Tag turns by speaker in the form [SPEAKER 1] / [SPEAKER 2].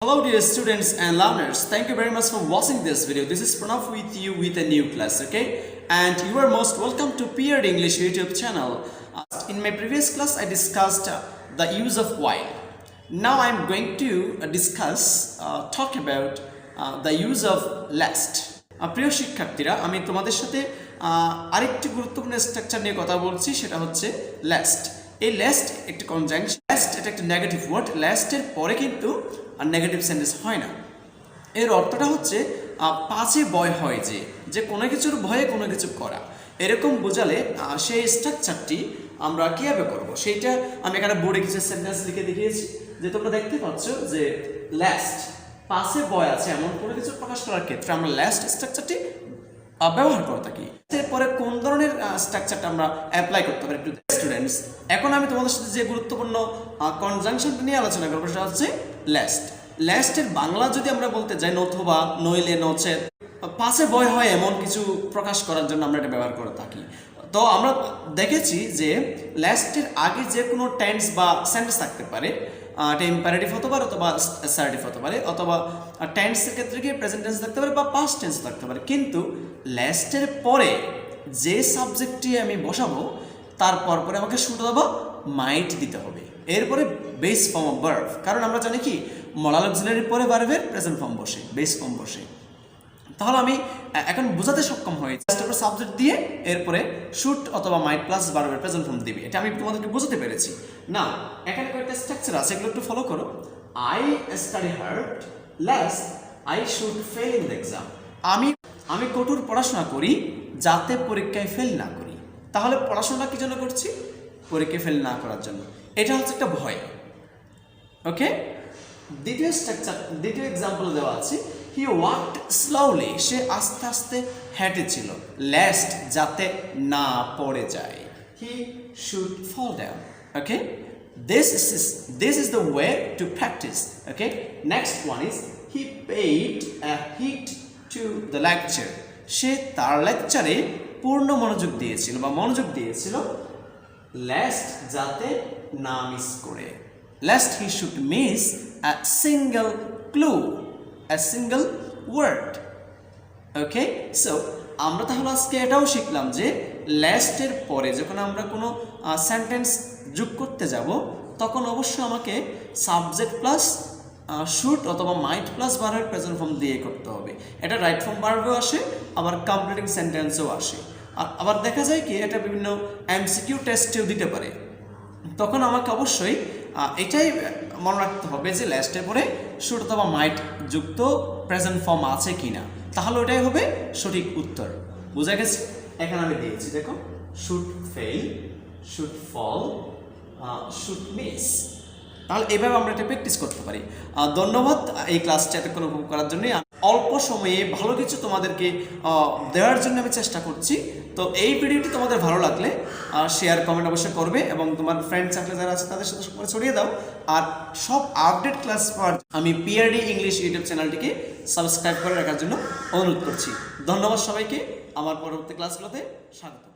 [SPEAKER 1] Hello dear students and learners, thank you very much for watching this video. This is Pranav with you with a new class, okay? And you are most welcome to Peered English YouTube channel. In my previous class I discussed the use of while. Now I am going to talk about the use of lest. প্রিয় শিক্ষার্থীরা আমি তোমাদের সাথে আরেকটি গুরুত্বপূর্ণ structure নিয়ে কথা বলছি সেটা হচ্ছে lest. এই lest একটি কনজাংশন, lest এটা একটা নেগেটিভ ওয়ার্ড, lest এর পরে কিন্তু আর নেগেটিভ সেন্টেন্স হয় না। এর অর্থটা হচ্ছে পাছে ভয় হয় যে কোনো কিছুর ভয়ে কোনো কিছু করা, এরকম বোঝালে সেই স্ট্রাকচারটি আমরা কীভাবে করব সেইটা আমি এখানে বোর্ডে কিছু সেন্টেন্স লিখে দেখিয়েছি যে তোমরা দেখতে পাচ্ছ যে লেস্ট পাশে ভয় আছে এমন কোনো কিছু প্রকাশ করার ক্ষেত্রে আমরা লেস্ট স্ট্রাকচারটি ব্যবহার করে থাকি। এরপরে কোন ধরনের স্ট্রাকচারটা আমরা অ্যাপ্লাই করতে পারি টু স্টুডেন্টস, এখন আমি তোমাদের সাথে যে গুরুত্বপূর্ণ কনজাংশনটা নিয়ে আলোচনা করবো সেটা হচ্ছে লেস্ট। লেস্টের বাংলা যদি আমরা বলতে যাই নতুবা, নইলে, নচেত, পাশে ভয় হয় এমন কিছু প্রকাশ করার জন্য আমরা এটা ব্যবহার করে থাকি। তো আমরা দেখেছি যে লেস্টের আগে যে কোনো টেন্স বা সেন্টেন্স থাকতে পারে, এটা ইম্পারেটিভ হতে পারে অথবা অ্যাসার্টিভ হতে পারে, অথবা টেন্সের ক্ষেত্রে কি প্রেজেন্ট টেন্স থাকতে পারে বা পাস্ট টেন্স থাকতে পারে, কিন্তু লেস্টের পরে যে সাবজেক্টটি আমি বসাবো তারপর আমাকে শুড অথবা মাইট দিতে হবে, এরপরে বেস ফর্ম অফ ভার্ব। কারণ আমরা জানি কি মডাল অক্সিলারির পরে ভার্বের প্রেজেন্ট ফর্ম বসে, বেস ফর্ম বসে। তাহলে আমি এখন বোঝাতে সক্ষম হয়েছি সাবজেক্ট দিয়ে এরপরে শুড অথবা মাইট প্লাস ভার্বের প্রেজেন্ট ফর্ম দিবি, এটা আমি তোমাদেরকে বোঝাতে পেরেছি। না, এখানে কয়েকটা স্ট্রাকচার আছে, এগুলো একটু ফলো করো। I study hard lest I should fail in the exam. আমি কঠোর পড়াশোনা করি যাতে পরীক্ষায় ফেল না করি। তাহলে পড়াশোনা কি জন্য করছি? পরীক্ষায় ফেল না করার জন্য। এটা হচ্ছে একটা ভয়, ওকে। দ্বিতীয় এক্সাম্পল দেওয়া আছে, হি ওয়াকড স্লোলি, সে আস্তে আস্তে হেঁটেছিল, লেস্ট যাতে না পড়ে যায়, he should fall down, okay. This is the way to practice, okay. Next one is he paid a heed to the lecture, সে তার লেকচারে পূর্ণ মনোযোগ দিয়েছিল লেস্ট যাতে না মিস করে, lest he should miss a single clue, a single word, okay. So আমরা তাহলে আজকে এটাও শিখলাম যে লেস্টের পরে যখন আমরা কোনো সেন্টেন্স যোগ করতে যাব তখন অবশ্যই আমাকে সাবজেক্ট প্লাস শুড অথবা মাইট প্লাস ভার্বের প্রেজেন্ট ফর্ম দিয়ে করতে হবে। এটা রাইট ফর্ম ভার্বেও আসে, আবার কমপ্লিটিং সেন্টেন্সেও আসে, আর আবার দেখা যায় কি এটা বিভিন্ন এমসিকিউ টেস্টেও দিতে পারে। তখন আমাকে অবশ্যই এটাই মনে রাখতে হবে যে লেস্টের পরে শুড অথবা মাইট যুক্ত প্রেজেন্ট ফর্ম আছে কিনা, তাহলে ওটাই হবে সঠিক উত্তর। বুঝা গেছে? এখানে আমি দিয়েছি, দেখো, should fail, should fall, should miss. তাহলে এইভাবে আমরা এটা প্র্যাকটিস করতে পারি। ধন্যবাদ এই ক্লাসটা এতক্ষণ উপভোগ করার জন্য। অল্প সময়ে ভালো কিছু তোমাদেরকে দেওয়ার জন্য আমি চেষ্টা করছি। তো এই ভিডিওটি তোমাদের ভালো লাগলে শেয়ার কমেন্ট অবশ্যই করবে এবং তোমার ফ্রেন্ড সার্কেল যারা আছে তাদের সাথে ছড়িয়ে দাও। আর সব আপডেট ক্লাস পাওয়ার আমি পিআরডি ইংলিশ ইউটিউব চ্যানেলটিকে সাবস্ক্রাইব করে রাখার জন্য অনুরোধ করছি। ধন্যবাদ সবাইকে, আমার পরবর্তী ক্লাসগুলোতে স্বাগত।